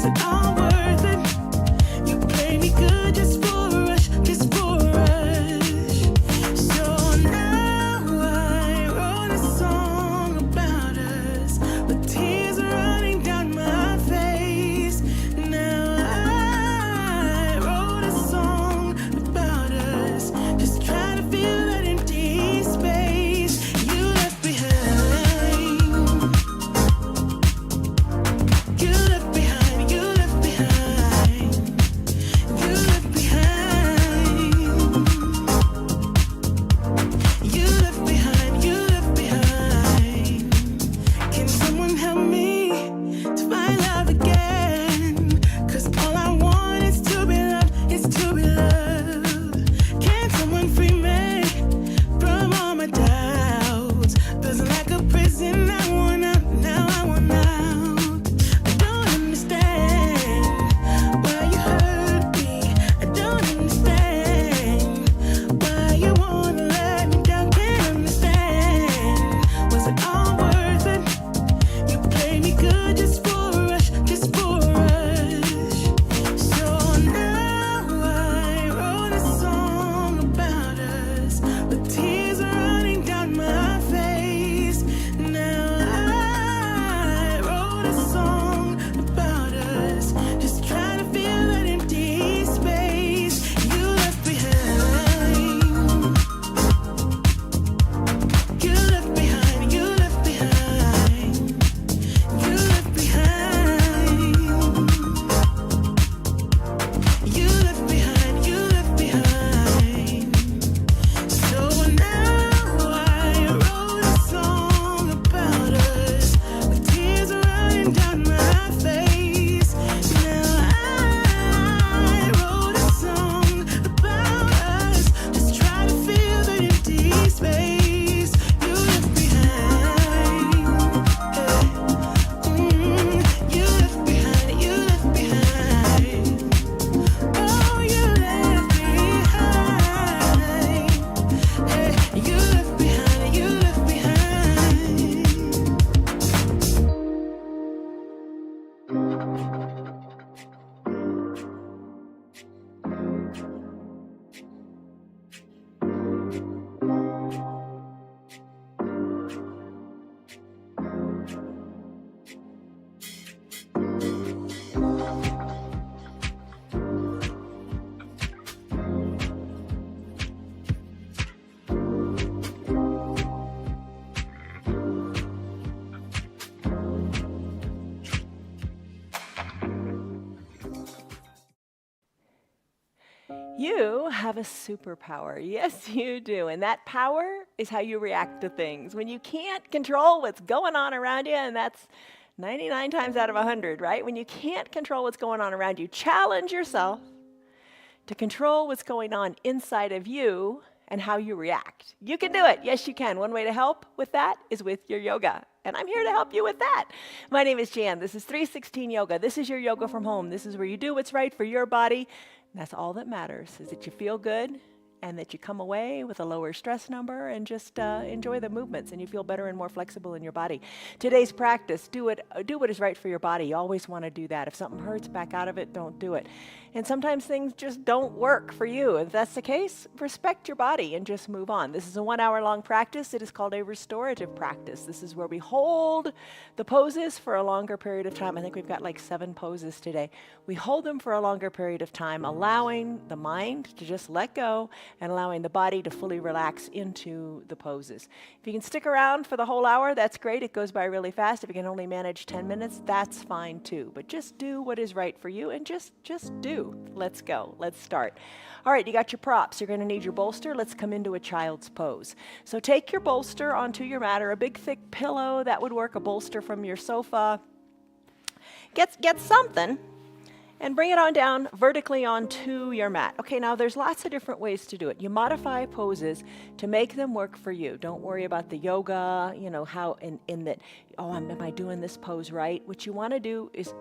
Was it all worth it? You played me good just for a rush, just for a rush. So now I wrote a song about us, with tears running down my face. Now I wrote a song about us, just trying to fill that empty space you left behind. You left behind, you left behind, you left behind. You left behind, you left behind. Can someone help me to find love again? 'Cause all I want is to be loved, is to be loved. Can someone free me from all my doubts? Feels like a prison, I want out, now I want out. I don't understand why you hurt me. I don't understand why you wanna let me down. Can't understand. Was it all worth it? You played me good just for a rush, just for a rush. So now I wrote a song about us, with tears running down my face. Now I wrote a song about us, just trying to fill that empty space you left behind. You left behind, you left behind, you left behind. You left behind, you left behind. So now I wrote a song about us, with tears running down my face. Now I wrote a song about us, just trying to fill that empty space you left behind. You left behind, you left behind. Oh, you left behind. You left behind, you left behind. You have a superpower. Yes, you do. And that power is how you react to things. When you can't control what's going on around you, and that's 99 times out of 100, right? When you can't control what's going on around you, challenge yourself to control what's going on inside of you and how you react. You can do it. Yes, you can. One way to help with that is with your yoga. And I'm here to help you with that. My name is Jan. This is 316 Yoga. This is your yoga from home. This is where you do what's right for your body. And that's all that matters, is that you feel good and that you come away with a lower stress number and just enjoy the movements, and you feel better and more flexible in your body. Today's practice, do what is right for your body. You always want to do that. If something hurts, back out of it, don't do it. And sometimes things just don't work for you. If that's the case, respect your body and just move on. This is a 1 hour long practice. It is called a restorative practice. This is where we hold the poses for a longer period of time. I think we've got like 7 poses today. We hold them for a longer period of time, allowing the mind to just let go and allowing the body to fully relax into the poses. If you can stick around for the whole hour, that's great. It goes by really fast. If you can only manage 10 minutes, that's fine too. But just do what is right for you, and just do. Let's go. Let's start. All right, you got your props. You're going to need your bolster. Let's come into a child's pose. So take your bolster onto your mat, or a big thick pillow. That would work. A bolster from your sofa. Get something and bring it on down vertically onto your mat. Okay, now there's lots of different ways to do it. You modify poses to make them work for you. Don't worry about the yoga, how in that, am I doing this pose right? What you want to do is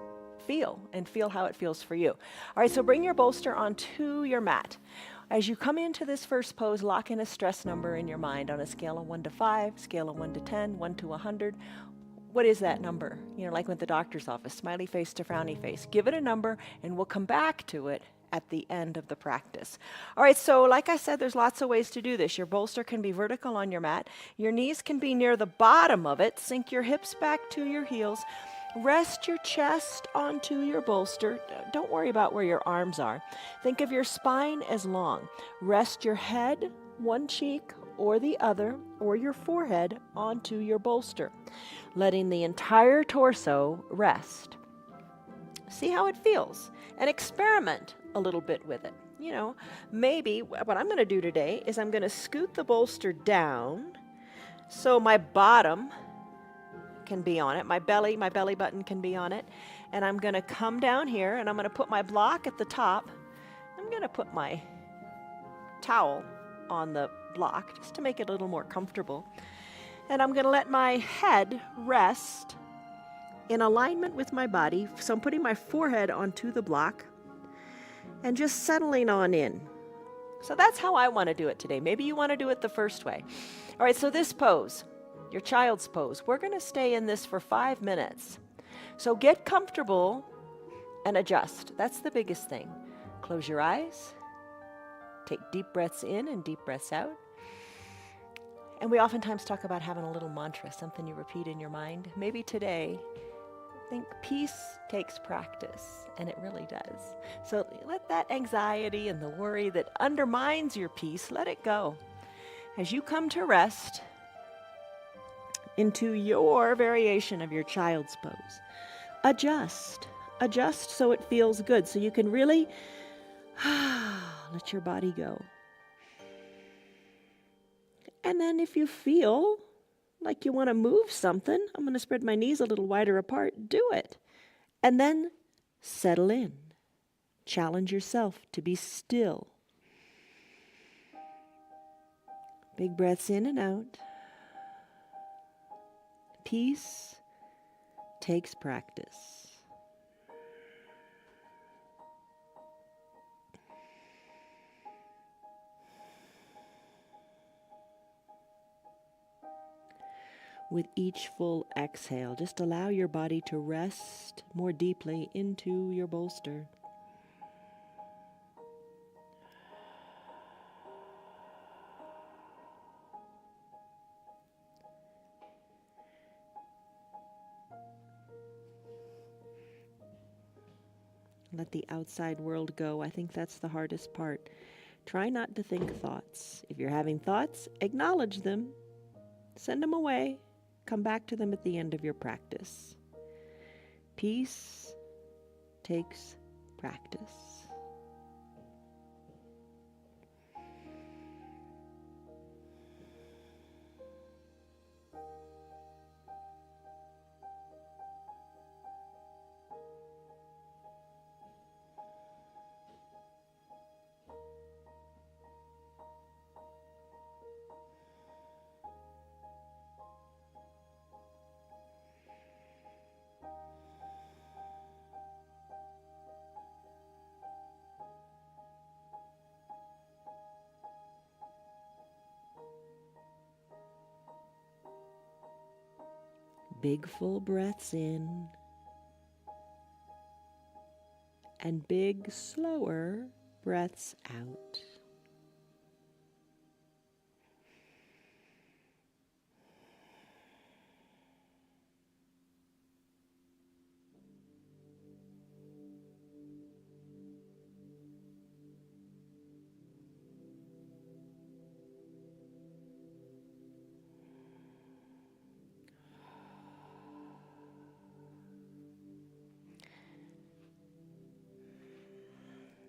feel how it feels for you. All right, so bring your bolster onto your mat. As you come into this first pose, lock in a stress number in your mind on a scale of 1 to 5, scale of 1 to 10, 1 to 100. what is that number? You know, like with the doctor's office, smiley face to frowny face. Give it a number and we'll come back to it at the end of the practice. All right, so like I said, there's lots of ways to do this. Your bolster can be vertical on your mat. Your knees can be near the bottom of it. Sink your hips back to your heels. Rest your chest onto your bolster. Don't worry about where your arms are. Think of your spine as long. Rest your head, one cheek or the other, or your forehead onto your bolster, letting the entire torso rest. See how it feels and experiment a little bit with it. You know, maybe what I'm going to do today is I'm going to scoot the bolster down so my bottom can be on it, my belly button can be on it, and I'm going to come down here and I'm going to put my block at the top. I'm going to put my towel on the block just to make it a little more comfortable. And I'm going to let my head rest in alignment with my body. So I'm putting my forehead onto the block and just settling on in. So that's how I want to do it today. Maybe you want to do it the first way. All right, so this pose, your child's pose, we're going to stay in this for 5 minutes. So get comfortable and adjust. That's the biggest thing. Close your eyes. Take deep breaths in and deep breaths out. And we oftentimes talk about having a little mantra, something you repeat in your mind. Maybe today, think peace takes practice, and it really does. So let that anxiety and the worry that undermines your peace, let it go. As you come to rest into your variation of your child's pose, adjust. Adjust so it feels good, so you can really let your body go. And then if you feel like you want to move something, I'm going to spread my knees a little wider apart, do it. And then settle in. Challenge yourself to be still. Big breaths in and out. Peace takes practice. With each full exhale, just allow your body to rest more deeply into your bolster. Let the outside world go. I think that's the hardest part. Try not to think thoughts. If you're having thoughts, acknowledge them. Send them away. Come back to them at the end of your practice. Peace takes practice. Big full breaths in and big slower breaths out.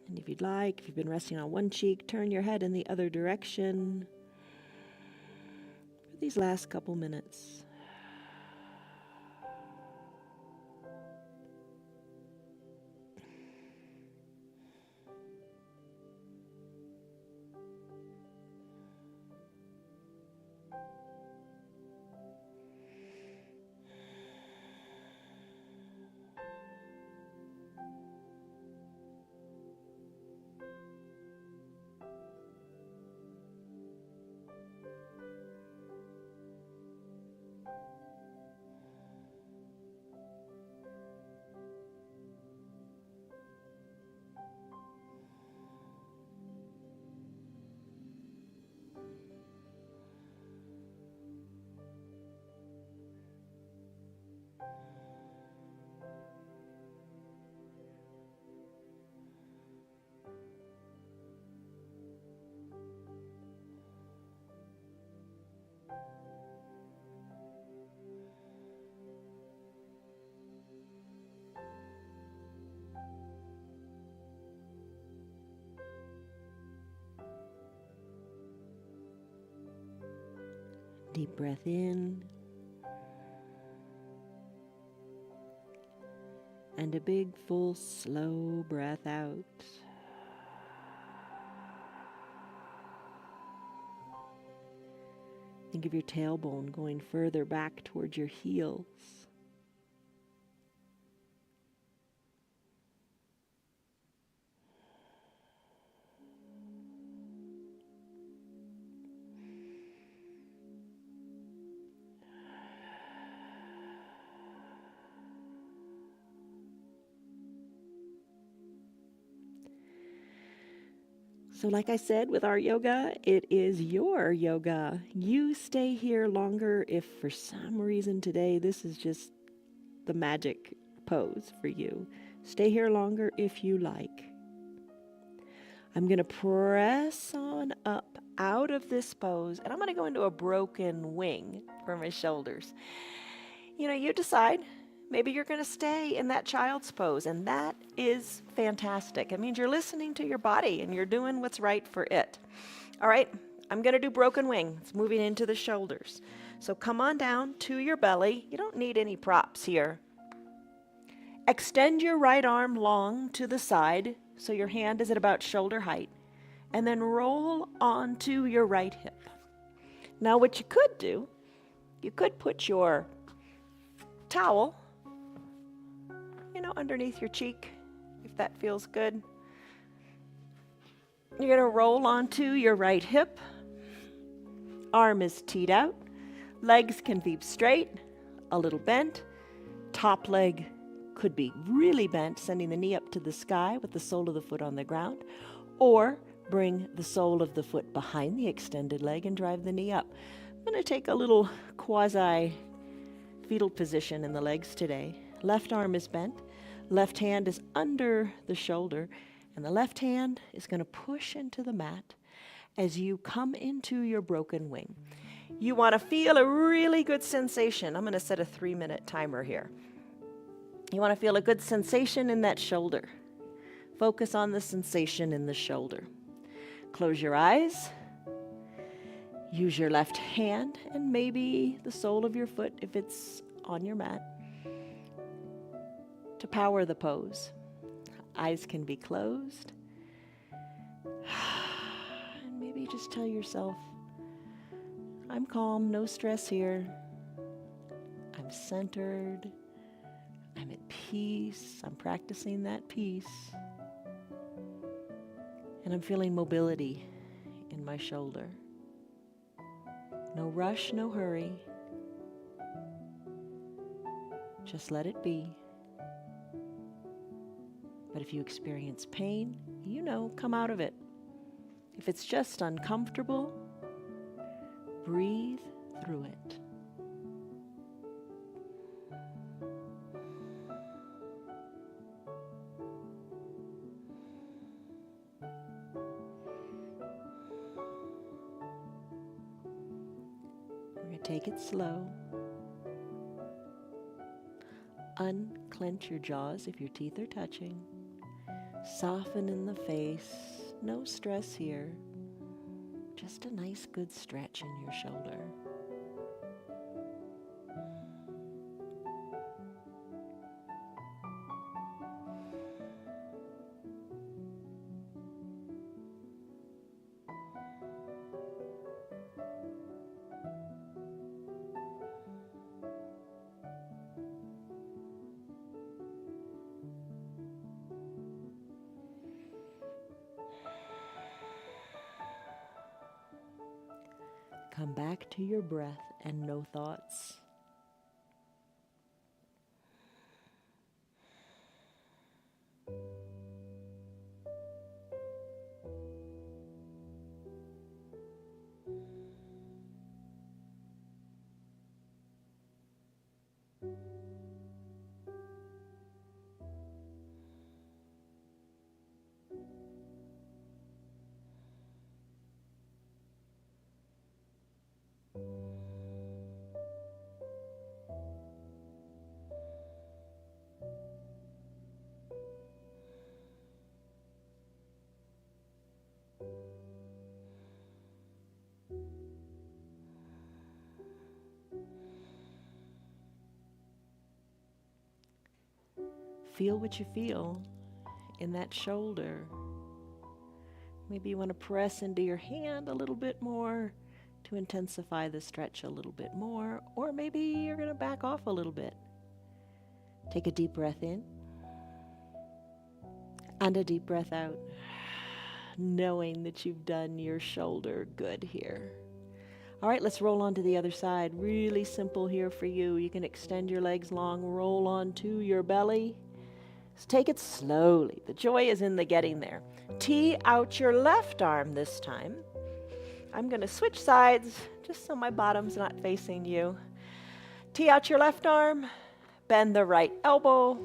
And if you'd like, if you've been resting on one cheek, turn your head in the other direction for these last couple minutes. Deep breath in. And a big, full, slow breath out. Think of your tailbone going further back towards your heels. So like I said, with our yoga, it is your yoga. You stay here longer if for some reason today this is just the magic pose for you. Stay here longer if you like. I'm going to press on up out of this pose, and I'm going to go into a broken wing for my shoulders. You know, you decide. Maybe you're going to stay in that child's pose, and that is fantastic. It means you're listening to your body and you're doing what's right for it. All right, I'm going to do broken wing. It's moving into the shoulders. So come on down to your belly. You don't need any props here. Extend your right arm long to the side so your hand is at about shoulder height, and then roll onto your right hip. Now what you could do, you could put your towel underneath your cheek, if that feels good. You're going to roll onto your right hip. Arm is teed out. Legs can be straight, a little bent. Top leg could be really bent, sending the knee up to the sky with the sole of the foot on the ground. Or bring the sole of the foot behind the extended leg and drive the knee up. I'm going to take a little quasi-fetal position in the legs today. Left arm is bent. Left hand is under the shoulder, and the left hand is going to push into the mat as you come into your broken wing. You want to feel a really good sensation. I'm going to set a 3-minute timer here. You want to feel a good sensation in that shoulder. Focus on the sensation in the shoulder. Close your eyes. Use your left hand and maybe the sole of your foot if it's on your mat to power the pose. Eyes can be closed. And maybe just tell yourself, I'm calm, no stress here. I'm centered. I'm at peace. I'm practicing that peace. And I'm feeling mobility in my shoulder. No rush, no hurry. Just let it be. But if you experience pain, come out of it. If it's just uncomfortable, breathe through it. We're going to take it slow. Unclench your jaws if your teeth are touching. Soften in the face. No stress here. Just a nice good stretch in your shoulder. Come back to your breath and no thoughts. Feel what you feel in that shoulder. Maybe you want to press into your hand a little bit more to intensify the stretch a little bit more, or maybe you're going to back off a little bit. Take a deep breath in and a deep breath out, knowing that you've done your shoulder good here. All right, let's roll on to the other side. Really simple here for you. You can extend your legs long, roll onto your belly. So take it slowly. The joy is in the getting there. Tee out your left arm this time. I'm going to switch sides just so my bottom's not facing you. Tee out your left arm. Bend the right elbow.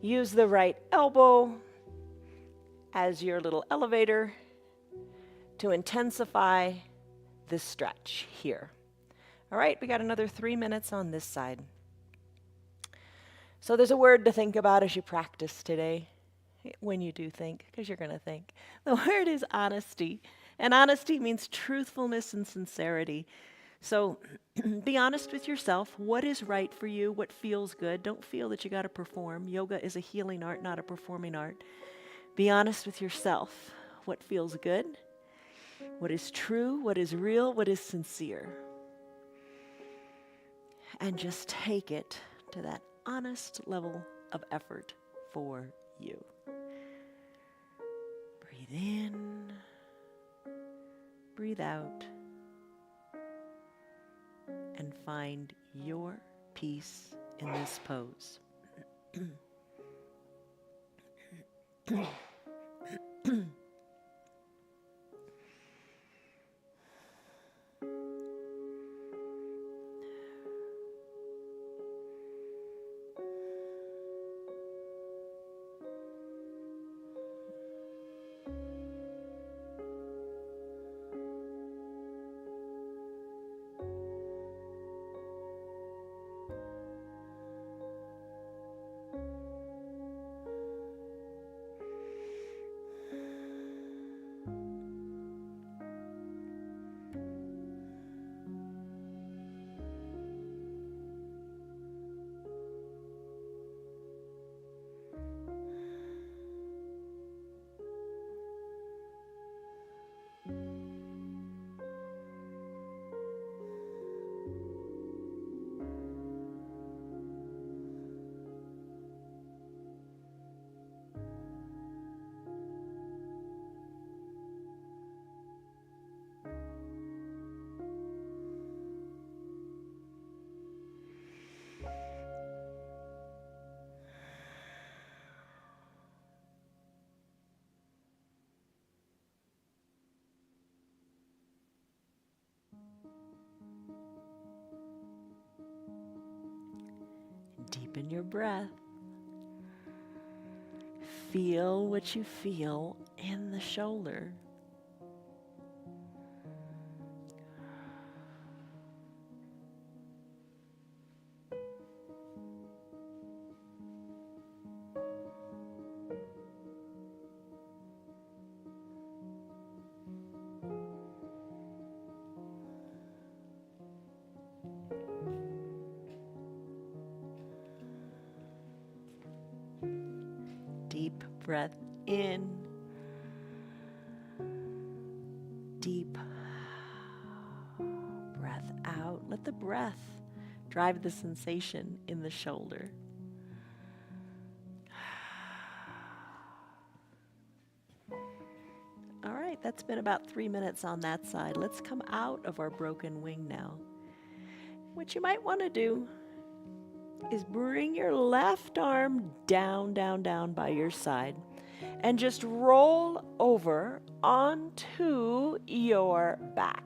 Use the right elbow as your little elevator to intensify this stretch here. All right, we got another 3 minutes on this side. So there's a word to think about as you practice today, when you do think, because you're going to think. The word is honesty, and honesty means truthfulness and sincerity. So be honest with yourself. What is right for you? What feels good? Don't feel that you got to perform. Yoga is a healing art, not a performing art. Be honest with yourself. What feels good? What is true? What is real? What is sincere? And just take it to that honest level of effort for you. Breathe in, breathe out, and find your peace in this pose. Deepen your breath. Feel what you feel in the shoulder. Deep breath in. Deep breath out. Let the breath drive the sensation in the shoulder. All right, that's been about 3 minutes on that side. Let's come out of our broken wing now. What you might want to do is bring your left arm down, down, down by your side and just roll over onto your back.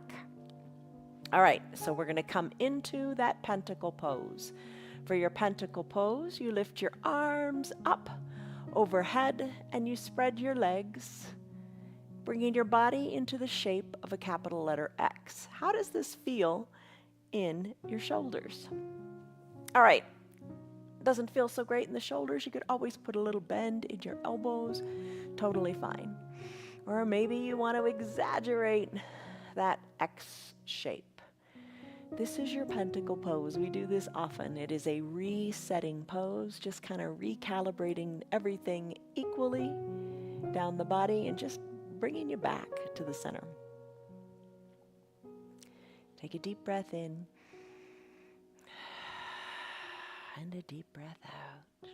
All right, so we're going to come into that pentacle pose. For your pentacle pose, you lift your arms up overhead and you spread your legs, bringing your body into the shape of a capital letter X. How does this feel in your shoulders? All right. Doesn't feel so great in the shoulders, you could always put a little bend in your elbows. Totally fine. Or maybe you want to exaggerate that X shape. This is your pentacle pose. We do this often. It is a resetting pose, just kind of recalibrating everything equally down the body and just bringing you back to the center. Take a deep breath in and a deep breath out.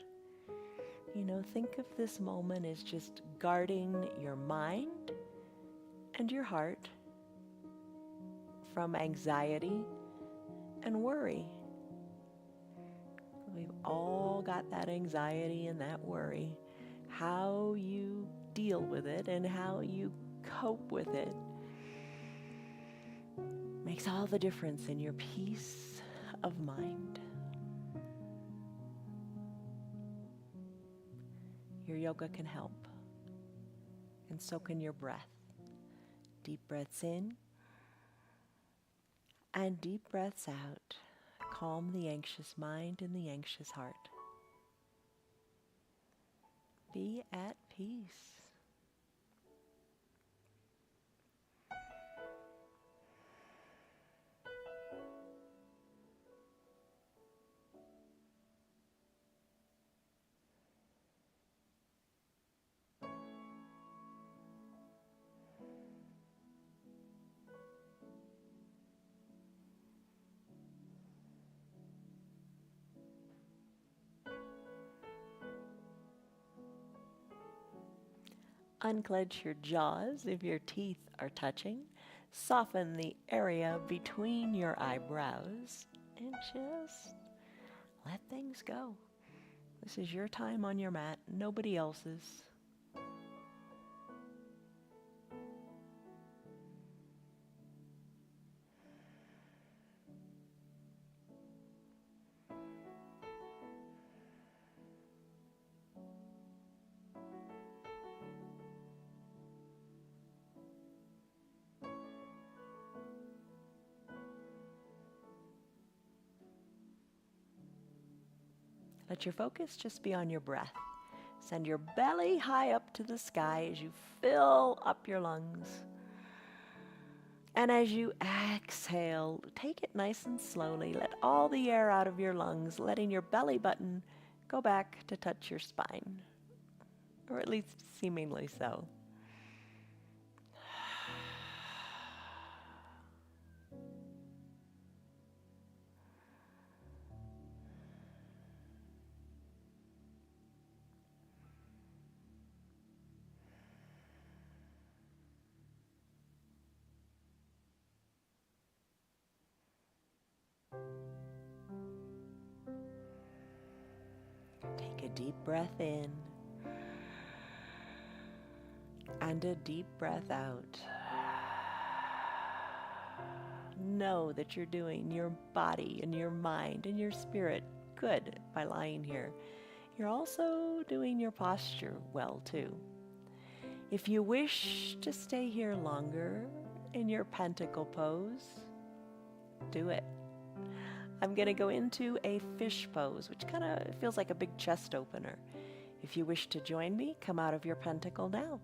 You know, think of this moment as just guarding your mind and your heart from anxiety and worry. We've all got that anxiety and that worry. How you deal with it and how you cope with it makes all the difference in your peace of mind. Your yoga can help, and so can your breath. Deep breaths in and deep breaths out. Calm the anxious mind and the anxious heart. Be at peace. Unclench your jaws if your teeth are touching. Soften the area between your eyebrows and just let things go. This is your time on your mat, nobody else's. Let your focus just be on your breath. Send your belly high up to the sky as you fill up your lungs. And as you exhale, take it nice and slowly. Let all the air out of your lungs, letting your belly button go back to touch your spine, or at least seemingly so. Take a deep breath in and a deep breath out. Know that you're doing your body and your mind and your spirit good by lying here. You're also doing your posture well too. If you wish to stay here longer in your pentacle pose, do it. I'm going to go into a fish pose, which kind of feels like a big chest opener. If you wish to join me, come out of your pentacle now.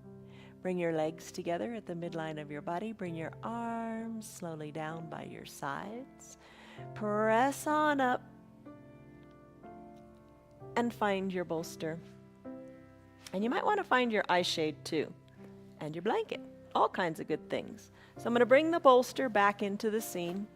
Bring your legs together at the midline of your body. Bring your arms slowly down by your sides. Press on up and find your bolster. And you might want to find your eye shade too, and your blanket. All kinds of good things. So I'm going to bring the bolster back into the scene.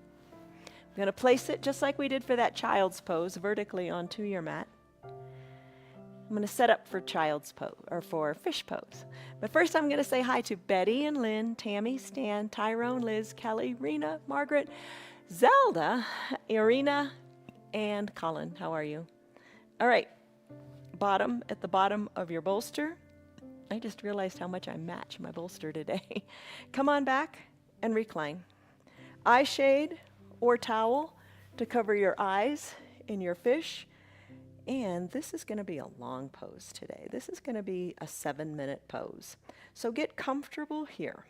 I'm going to place it just like we did for that child's pose, vertically onto your mat. I'm going to set up for child's pose, or for fish pose. But first I'm going to say hi to Betty and Lynn, Tammy, Stan, Tyrone, Liz, Kelly, Rena, Margaret, Zelda, Irina, and Colin. How are you? All right, at the bottom of your bolster. I just realized how much I match my bolster today. Come on back and recline. Eye shade or towel to cover your eyes in your fish. And this is going to be a long pose today. This is going to be a 7-minute pose. So get comfortable here.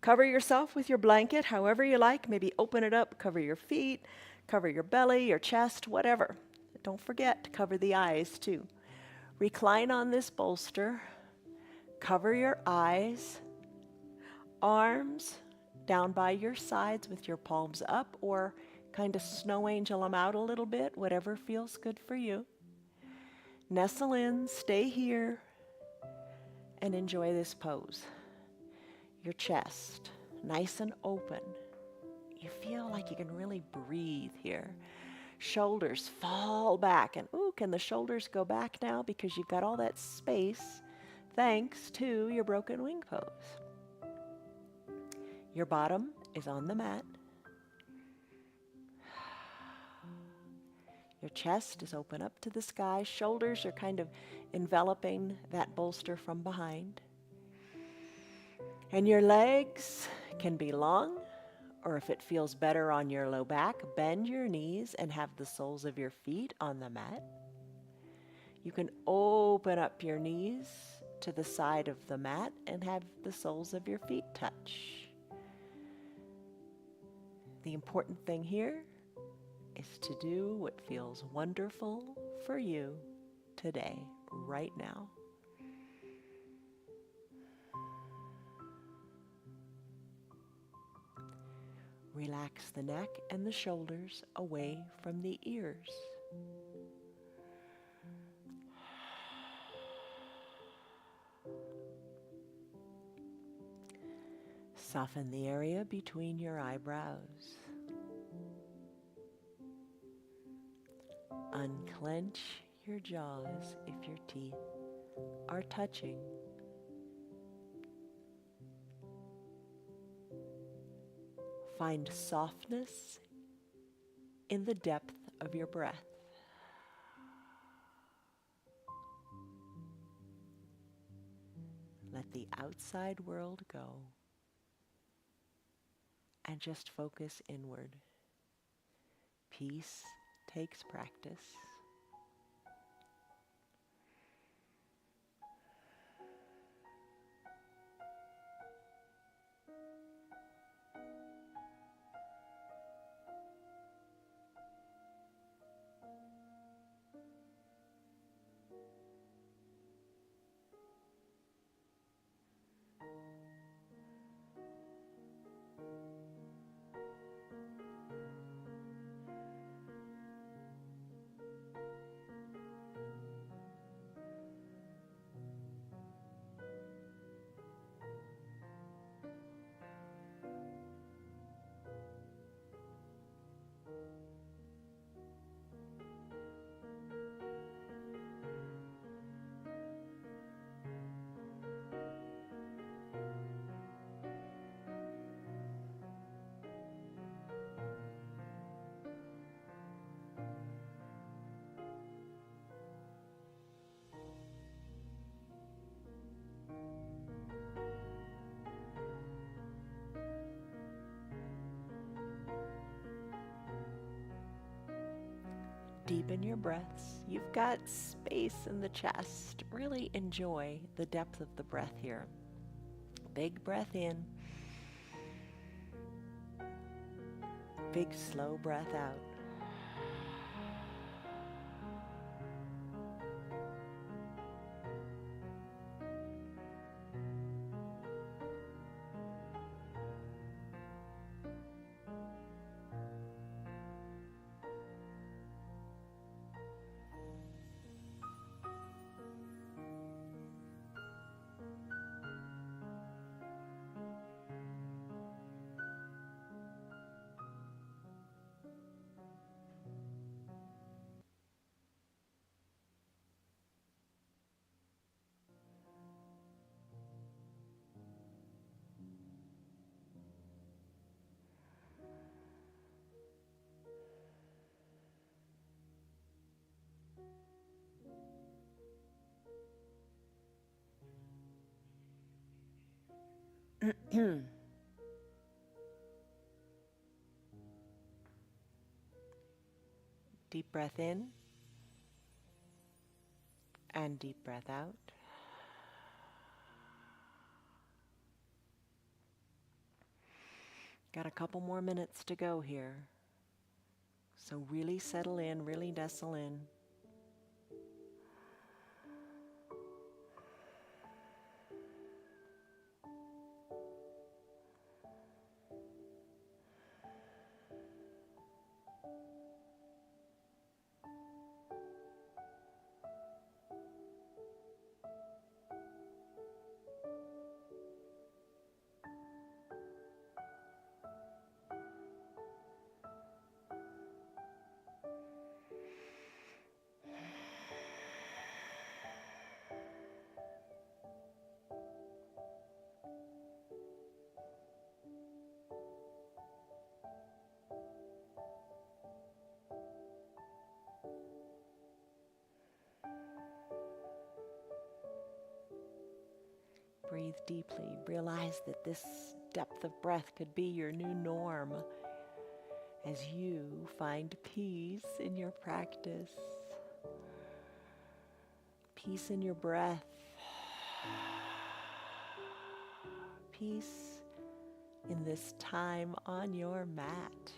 Cover yourself with your blanket however you like. Maybe open it up, cover your feet, cover your belly, your chest, whatever. Don't forget to cover the eyes too. Recline on this bolster. Cover your eyes, arms down by your sides with your palms up, or kind of snow angel them out a little bit, whatever feels good for you. Nestle in, stay here, and enjoy this pose. Your chest nice and open. You feel like you can really breathe here. Shoulders fall back, and ooh, can the shoulders go back now because you've got all that space thanks to your broken wing pose. Your bottom is on the mat. Your chest is open up to the sky. Shoulders are kind of enveloping that bolster from behind. And your legs can be long, or if it feels better on your low back, bend your knees and have the soles of your feet on the mat. You can open up your knees to the side of the mat and have the soles of your feet touch. The important thing here is to do what feels wonderful for you today, right now. Relax the neck and the shoulders away from the ears. Soften the area between your eyebrows. Unclench your jaws if your teeth are touching. Find softness in the depth of your breath. Let the outside world go and just focus inward. Peace takes practice. Deepen your breaths. You've got space in the chest. Really enjoy the depth of the breath here. Big breath in. Big slow breath out. Deep breath in and deep breath out. Got a couple more minutes to go here. So really settle in, really nestle in. Breathe deeply. Realize that this depth of breath could be your new norm as you find peace in your practice, peace in your breath, peace in this time on your mat.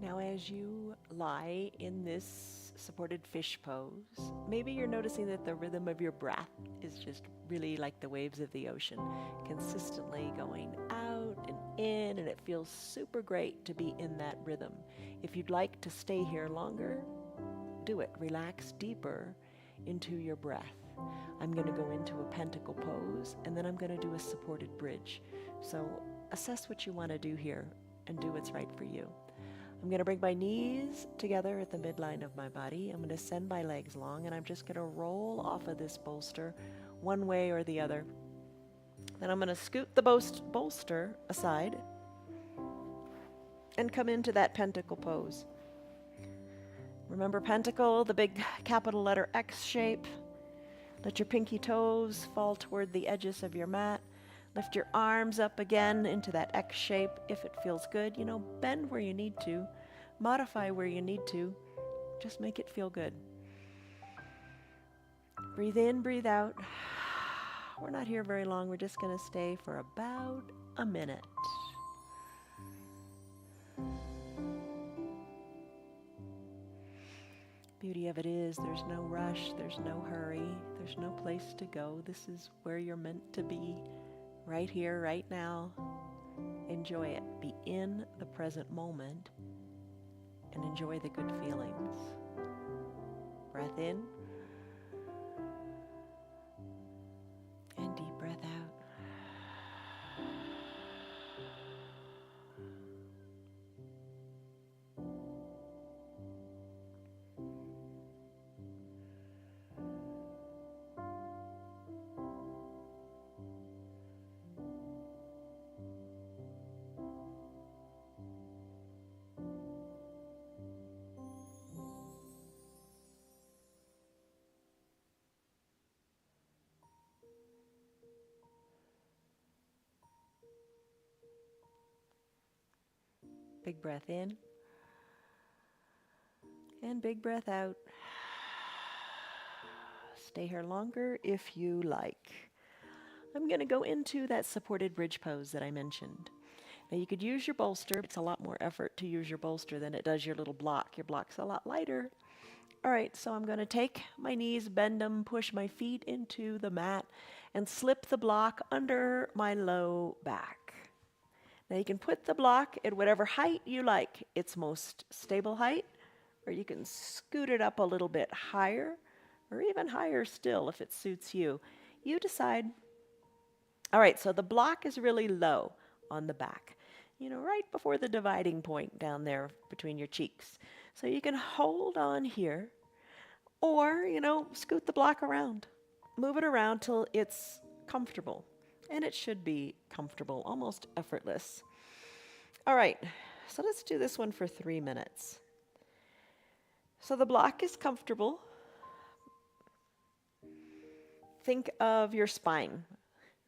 Now, as you lie in this supported fish pose, maybe you're noticing that the rhythm of your breath is just really like the waves of the ocean, consistently going out and in, and it feels super great to be in that rhythm. If you'd like to stay here longer, do it. Relax deeper into your breath. I'm going to go into a pentacle pose, and then I'm going to do a supported bridge. So assess what you want to do here and do what's right for you. I'm going to bring my knees together at the midline of my body. I'm going to send my legs long, and I'm just going to roll off of this bolster one way or the other. Then I'm going to scoot the bolster aside and come into that pentacle pose. Remember pentacle, the big capital letter X shape. Let your pinky toes fall toward the edges of your mat. Lift your arms up again into that X shape if it feels good. Bend where you need to. Modify where you need to. Just make it feel good. Breathe in, breathe out. We're not here very long. We're just going to stay for about a minute. Beauty of it is there's no rush, there's no hurry, there's no place to go. This is where you're meant to be. Right here, right now. Enjoy it. Be in the present moment and enjoy the good feelings. Breath in and deep breath out. Big breath in and big breath out. Stay here longer if you like. I'm going to go into that supported bridge pose that I mentioned. Now you could use your bolster. It's a lot more effort to use your bolster than it does your little block. Your block's a lot lighter. All right, so I'm going to take my knees, bend them, push my feet into the mat, and slip the block under my low back. Now you can put the block at whatever height you like, its most stable height, or you can scoot it up a little bit higher, or even higher still if it suits you. You decide. All right, so the block is really low on the back, right before the dividing point down there between your cheeks. So you can hold on here, or, scoot the block around. Move it around till it's comfortable. And it should be comfortable, almost effortless. All right, so let's do this one for 3 minutes. So the block is comfortable. Think of your spine.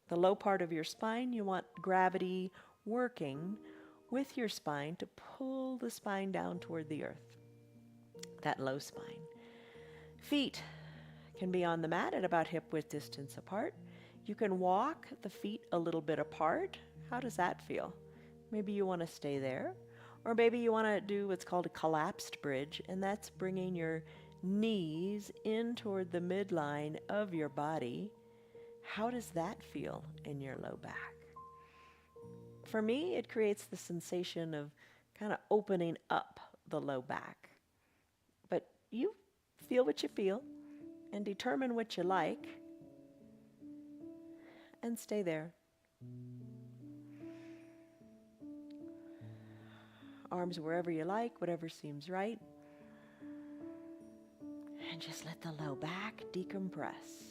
The low part of your spine, you want gravity working with your spine to pull the spine down toward the earth, that low spine. Feet can be on the mat at about hip width distance apart. You can walk the feet a little bit apart. How does that feel? Maybe you want to stay there, or maybe you want to do what's called a collapsed bridge, and that's bringing your knees in toward the midline of your body. How does that feel in your low back? For me, it creates the sensation of kind of opening up the low back. But you feel what you feel and determine what you like and stay there. Arms wherever you like, whatever seems right. And just let the low back decompress.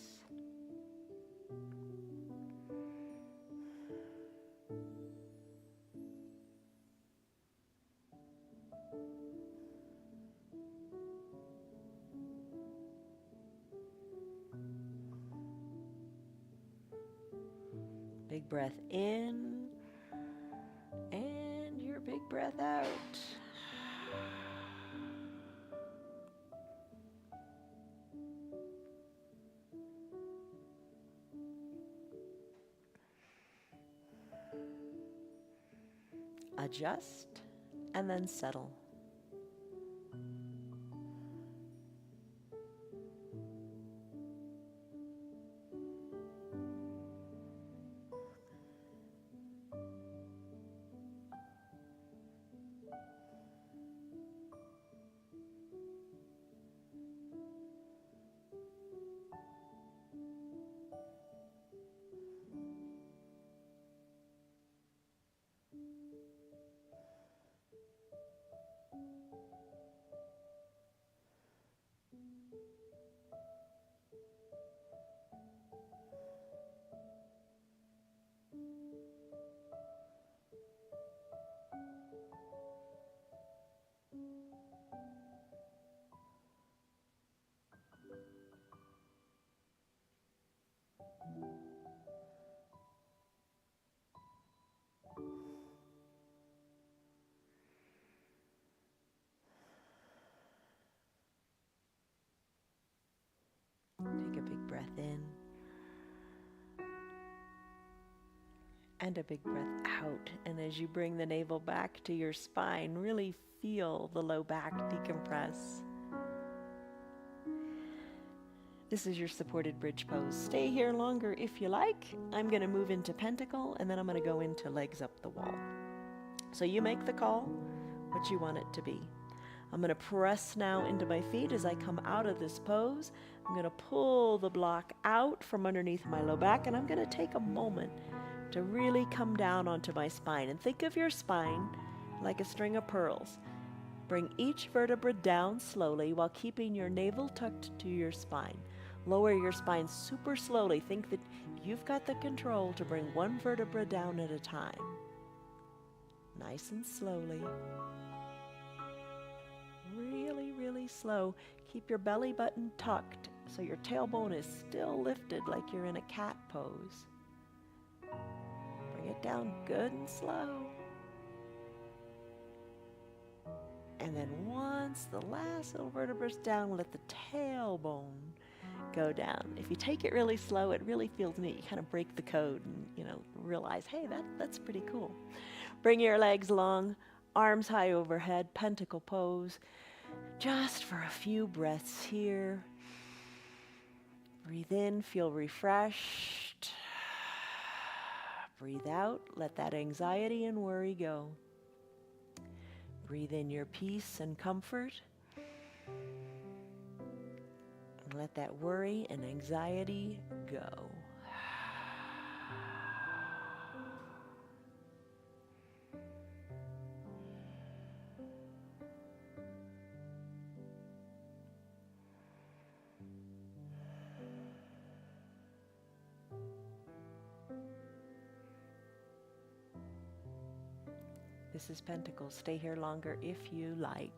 Big breath in and your big breath out. Adjust and then settle. Take a big breath in and a big breath out. And as you bring the navel back to your spine, really feel the low back decompress. This is your supported bridge pose. Stay here longer if you like. I'm going to move into pentacle and then I'm going to go into legs up the wall. So you make the call, what you want it to be. I'm going to press now into my feet as I come out of this pose. I'm going to pull the block out from underneath my low back, and I'm going to take a moment to really come down onto my spine. And think of your spine like a string of pearls. Bring each vertebra down slowly while keeping your navel tucked to your spine. Lower your spine super slowly. Think that you've got the control to bring one vertebra down at a time. Nice and slowly. Really, really slow. Keep your belly button tucked so your tailbone is still lifted like you're in a cat pose. Bring it down good and slow. And then once the last little vertebra's down, let the tailbone go down. If you take it really slow, it really feels neat. You kind of break the code and, realize, hey, that's pretty cool. Bring your legs long, arms high overhead, pentacle pose. Just for a few breaths here. Breathe in, feel refreshed. Breathe out, let that anxiety and worry go. Breathe in your peace and comfort. And let that worry and anxiety go. This is Pentacles. Stay here longer if you like.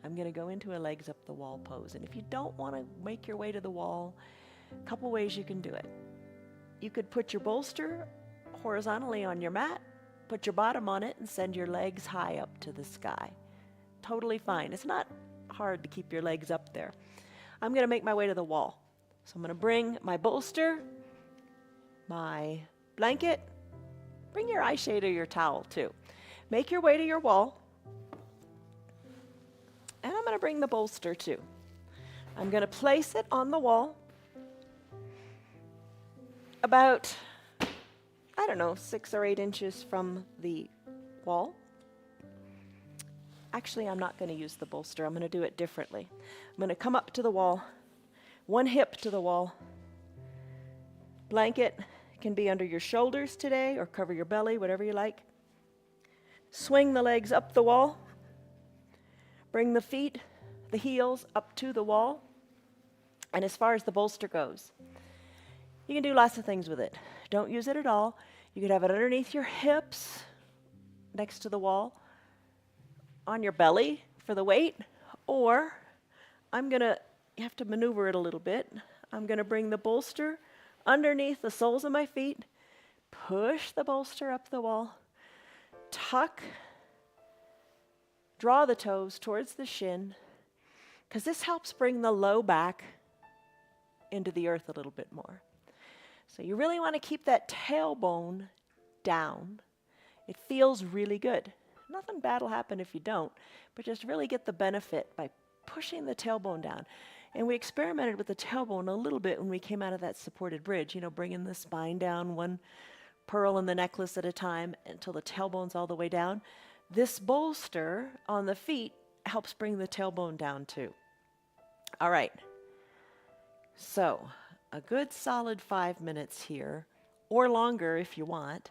I'm going to go into a legs up the wall pose. And if you don't want to make your way to the wall, a couple ways you can do it. You could put your bolster horizontally on your mat, put your bottom on it, and send your legs high up to the sky. Totally fine. It's not hard to keep your legs up there. I'm going to make my way to the wall. So I'm going to bring my bolster, my blanket, bring your eye shade or your towel too. Make your way to your wall. And I'm going to bring the bolster too. I'm going to place it on the wall about, 6 or 8 inches from the wall. Actually, I'm not going to use the bolster. I'm going to do it differently. I'm going to come up to the wall, one hip to the wall. Blanket can be under your shoulders today or cover your belly, whatever you like. Swing the legs up the wall. Bring the feet, the heels up to the wall. And as far as the bolster goes, you can do lots of things with it. Don't use it at all. You could have it underneath your hips, next to the wall, on your belly for the weight, or you have to maneuver it a little bit. I'm going to bring the bolster underneath the soles of my feet, push the bolster up the wall, tuck, draw the toes towards the shin, because this helps bring the low back into the earth a little bit more. So you really want to keep that tailbone down. It feels really good. Nothing bad will happen if you don't, but just really get the benefit by pushing the tailbone down. And we experimented with the tailbone a little bit when we came out of that supported bridge, bringing the spine down one pearl in the necklace at a time until the tailbone's all the way down. This bolster on the feet helps bring the tailbone down too. All right. So a good solid 5 minutes here, or longer if you want.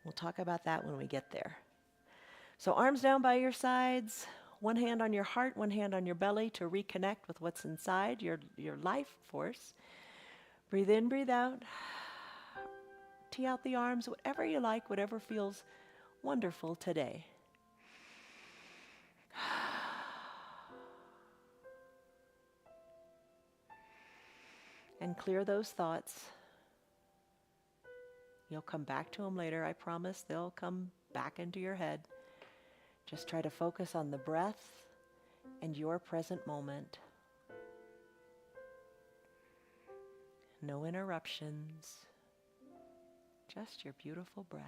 We'll talk about that when we get there. So arms down by your sides, one hand on your heart, one hand on your belly to reconnect with what's inside, your life force. Breathe in, breathe out. Tee out the arms, whatever you like, whatever feels wonderful today. And clear those thoughts. You'll come back to them later, I promise. They'll come back into your head. Just try to focus on the breath and your present moment. No interruptions, just your beautiful breath.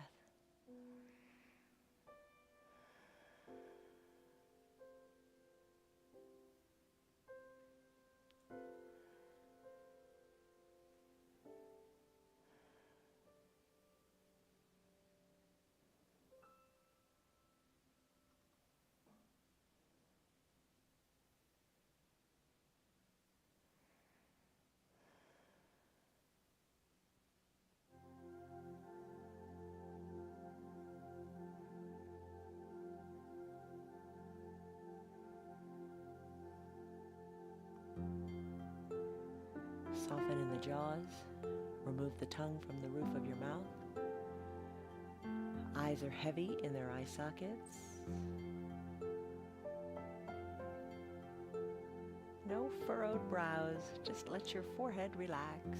Soften in the jaws. Remove the tongue from the roof of your mouth. Eyes are heavy in their eye sockets. No furrowed brows. Just let your forehead relax.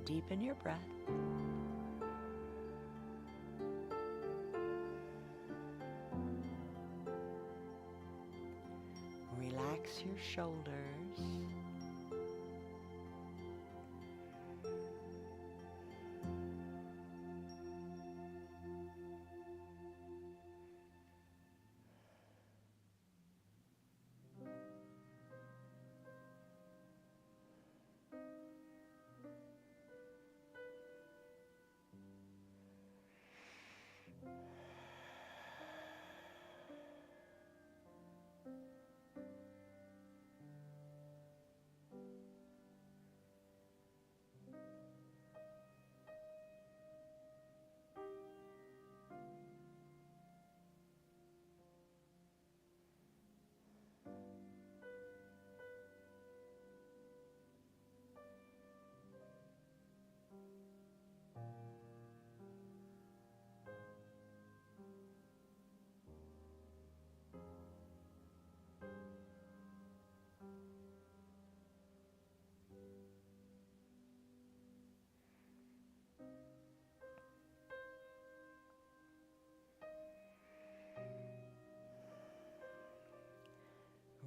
Deepen your breath. shoulders.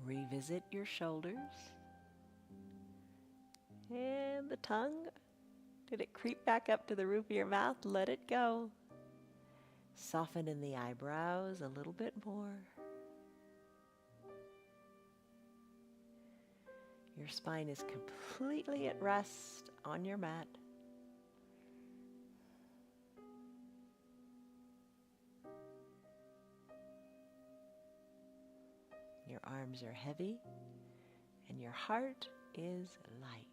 Revisit your shoulders. And the tongue. Did it creep back up to the roof of your mouth? Let it go. Soften in the eyebrows a little bit more. Your spine is completely at rest on your mat. Your arms are heavy and your heart is light.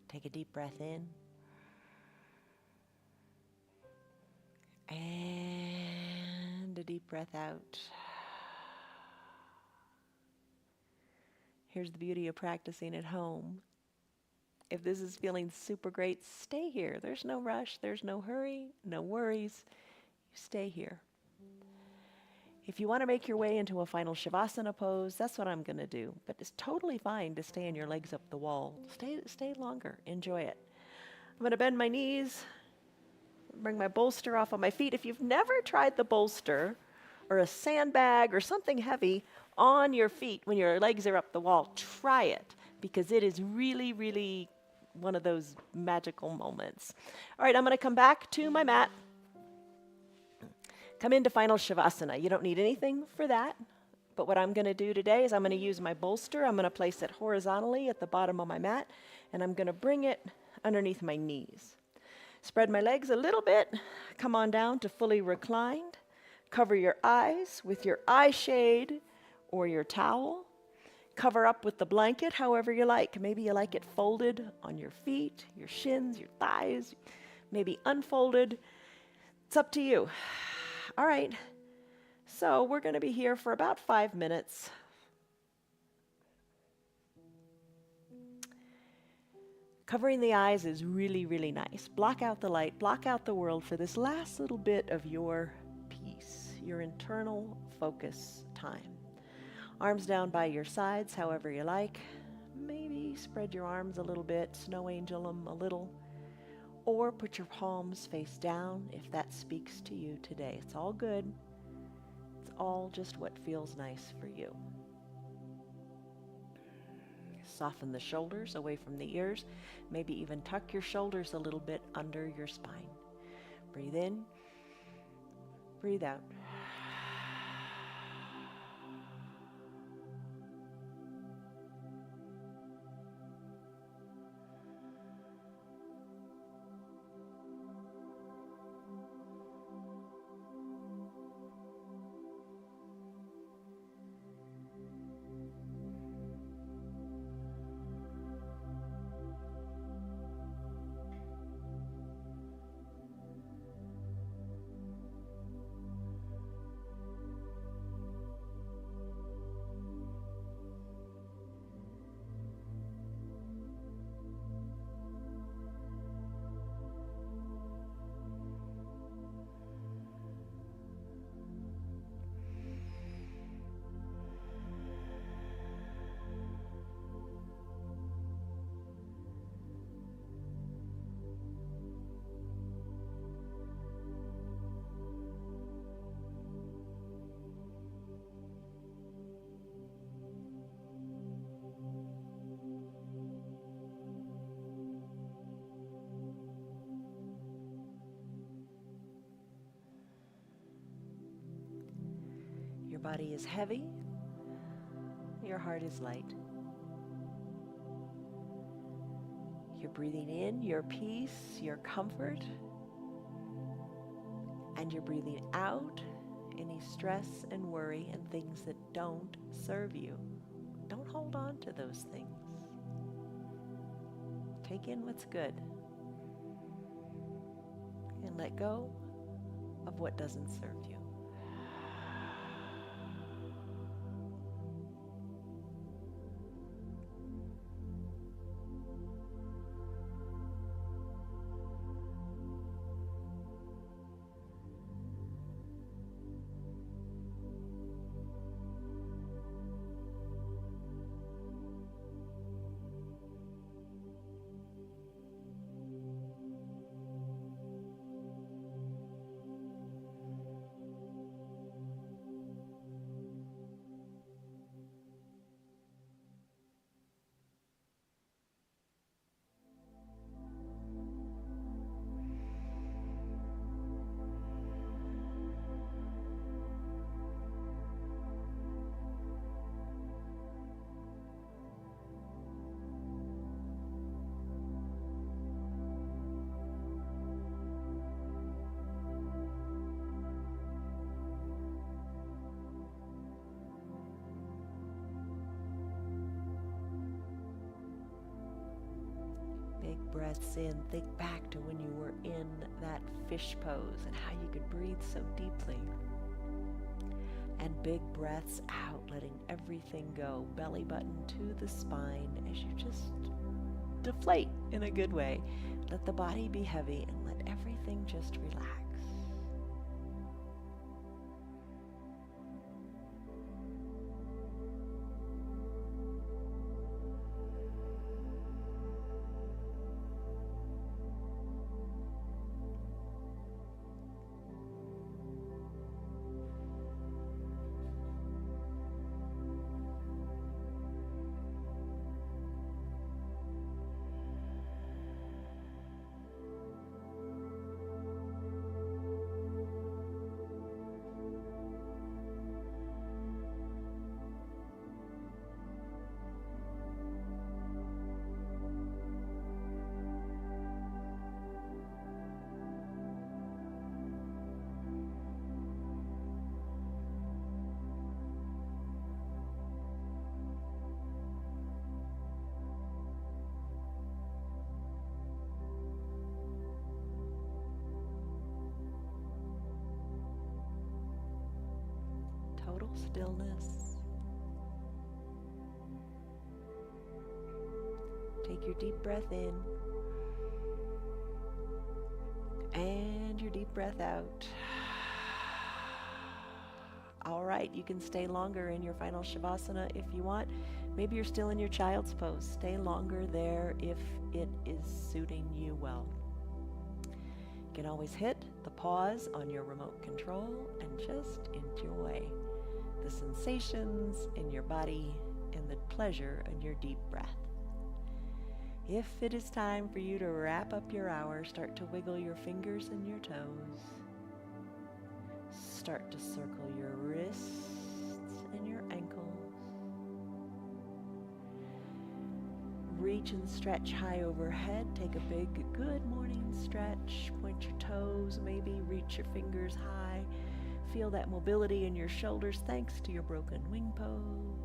Take a deep breath in. And a deep breath out. Here's the beauty of practicing at home. If this is feeling super great, stay here. There's no rush, there's no hurry, no worries. You stay here. If you want to make your way into a final Shavasana pose, that's what I'm going to do. But it's totally fine to stay on your legs up the wall. Stay longer. Enjoy it. I'm going to bend my knees, bring my bolster off on my feet. If you've never tried the bolster or a sandbag or something heavy on your feet when your legs are up the wall, try it, because it is really, really one of those magical moments. All right, I'm going to come back to my mat. Come into final Shavasana. You don't need anything for that. But what I'm going to do today is I'm going to use my bolster. I'm going to place it horizontally at the bottom of my mat, and I'm going to bring it underneath my knees. Spread my legs a little bit. Come on down to fully reclined. Cover your eyes with your eye shade or your towel. Cover up with the blanket however you like. Maybe you like it folded on your feet, your shins, your thighs, maybe unfolded. It's up to you. All right, so we're going to be here for about 5 minutes. Covering the eyes is really, really nice. Block out the light, block out the world for this last little bit of your peace, your internal focus time. Arms down by your sides, however you like. Maybe spread your arms a little bit, snow angel them a little. Or put your palms face down if that speaks to you today. It's all good. It's all just what feels nice for you. Soften the shoulders away from the ears. Maybe even tuck your shoulders a little bit under your spine. Breathe in. Breathe out. body is heavy, your heart is light. You're breathing in your peace, your comfort, and you're breathing out any stress and worry and things that don't serve you. Don't hold on to those things. Take in what's good and let go of what doesn't serve you. Big breaths in. Think back to when you were in that fish pose and how you could breathe so deeply. And big breaths out, letting everything go, belly button to the spine as you just deflate in a good way. Let the body be heavy and let everything just relax. Total stillness. Take your deep breath in and your deep breath out. All right, you can stay longer in your final Shavasana if you want. Maybe you're still in your child's pose. Stay longer there if it is suiting you well. You can always hit the pause on your remote control and just enjoy the sensations in your body and the pleasure in your deep breath. If it is time for you to wrap up your hour, start to wiggle your fingers and your toes. Start to circle your wrists and your ankles. Reach and stretch high overhead. Take a big good morning stretch. Point your toes, maybe reach your fingers high. Feel that mobility in your shoulders thanks to your broken wing pose.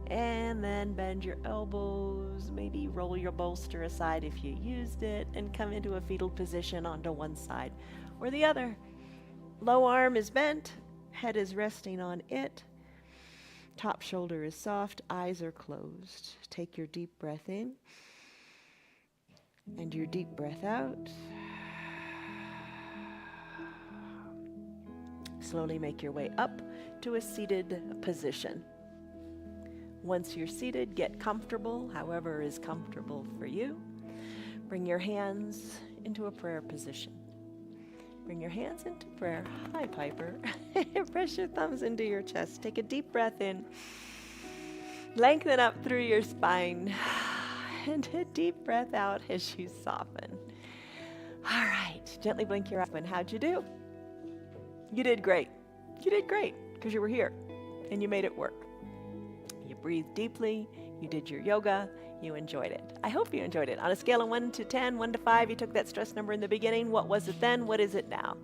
And then bend your elbows, maybe roll your bolster aside if you used it, and come into a fetal position onto one side or the other. Low arm is bent, head is resting on it. Top shoulder is soft, eyes are closed. Take your deep breath in and your deep breath out. Slowly make your way up to a seated position. Once you're seated, get comfortable, however is comfortable for you. Bring your hands into a prayer position. Bring your hands into prayer. Hi, Piper. Press your thumbs into your chest. Take a deep breath in. Lengthen up through your spine. And a deep breath out as you soften. All right. Gently blink your eyes. How'd you do? You did great. You did great. because you were here and you made it work. You breathed deeply, you did your yoga, you enjoyed it. I hope you enjoyed it. On a scale of 1 to 10, 1 to 5, you took that stress number in the beginning. What was it then? What is it now?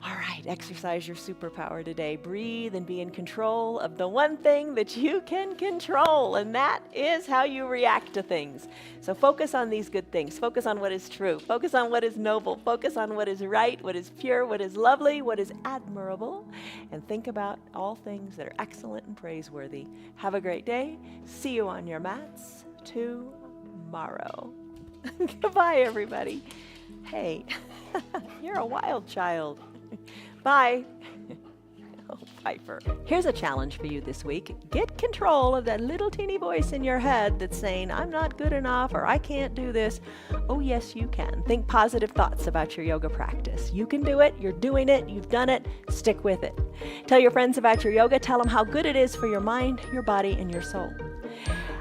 All right, exercise your superpower today. Breathe and be in control of the one thing that you can control, and that is how you react to things. So focus on these good things. Focus on what is true. Focus on what is noble. Focus on what is right, what is pure, what is lovely, what is admirable, and think about all things that are excellent and praiseworthy. Have a great day. See you on your mats tomorrow. Goodbye, everybody. Hey, you're a wild child. Bye. Oh, Piper. Here's a challenge for you this week. Get control of that little teeny voice in your head that's saying, I'm not good enough, or I can't do this. Oh, yes, you can. Think positive thoughts about your yoga practice. You can do it. You're doing it. You've done it. Stick with it. Tell your friends about your yoga. Tell them how good it is for your mind, your body, and your soul.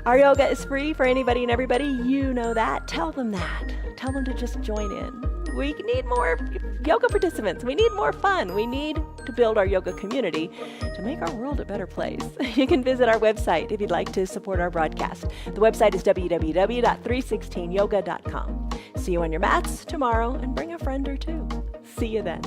Our yoga is free for anybody and everybody. You know that. Tell them that. Tell them to just join in. We need more yoga participants. We need more fun. We need to build our yoga community to make our world a better place. You can visit our website if you'd like to support our broadcast. The website is www.316yoga.com. See you on your mats tomorrow, and bring a friend or two. See you then.